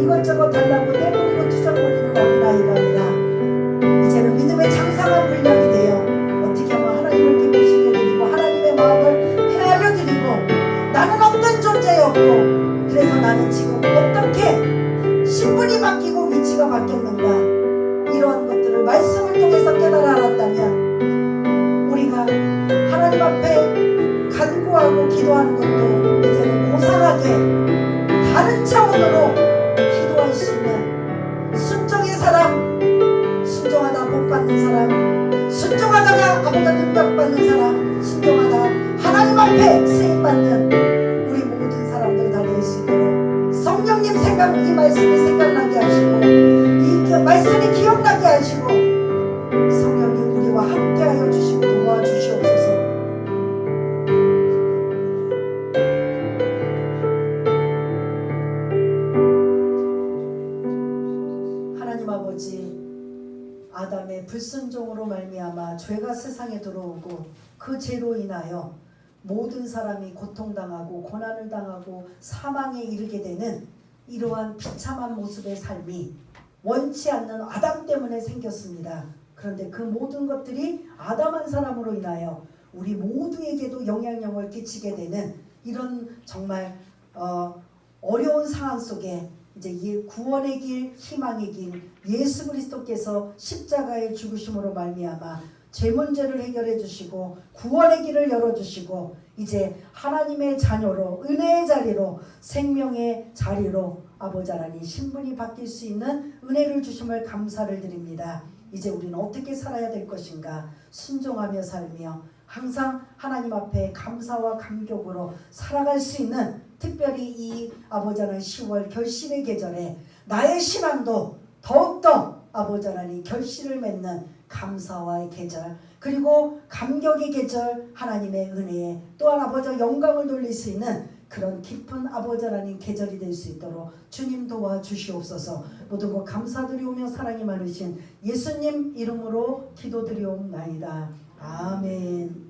이것저것 달라고 떼부리고 투정거리는 어린아이가 아니라 이제는 믿음의 장성한 분량이 되어 어떻게 하면 하나님을 기쁘시게 드리고 하나님의 마음을 헤아려 드리고, 나는 어떤 존재였고 그래서 나는 지금 어떻게 신분이 바뀌고 위치가 바뀌었는가, 이러한 것들을 말씀을 통해서 깨달아 알았다면 우리가 하나님 앞에 간구하고 기도하는 것도 이제는 고상하게 다른 차원으로 기도할 수 있는 순종의 사람, 순종하다 복받는 사람, 순종하다가 아버지가 능력받는 사람, 순종하다 하나님 앞에 쓰임받는 우리 모든 사람들 다 될 수 있도록 성령님 이 말씀이 생각나게 하시고 이 말씀이 기억나게 하시고 성령님 우리와 함께하여 주시고 도와주시옵소서. 하나님 아버지, 아담의 불순종으로 말미암아 죄가 세상에 들어오고 그 죄로 인하여 모든 사람이 고통당하고 고난을 당하고 사망에 이르게 되는 이러한 비참한 모습의 삶이 원치 않는 아담 때문에 생겼습니다. 그런데 그 모든 것들이 아담 한 사람으로 인하여 우리 모두에게도 영향력을 끼치게 되는 이런 정말 어려운 상황 속에 이제 구원의 길, 희망의 길, 예수 그리스도께서 십자가의 죽으심으로 말미암아 죄 문제를 해결해 주시고 구원의 길을 열어 주시고 이제 하나님의 자녀로 은혜의 자리로 생명의 자리로 아버지 하나님 신분이 바뀔 수 있는 은혜를 주심을 감사를 드립니다. 이제 우리는 어떻게 살아야 될 것인가? 순종하며 살며 항상 하나님 앞에 감사와 감격으로 살아갈 수 있는 특별히 이 아버지 하나님 10월 결실의 계절에 나의 신앙도 더욱더 아버지 하나님 결실을 맺는 감사와의 계절 그리고 감격의 계절 하나님의 은혜에 또한 아버지 영광을 돌릴 수 있는 그런 깊은 아버지 하나님 계절이 될 수 있도록 주님 도와주시옵소서. 모든 것 감사드리오며 사랑이 많으신 예수님 이름으로 기도드리옵나이다. 아멘.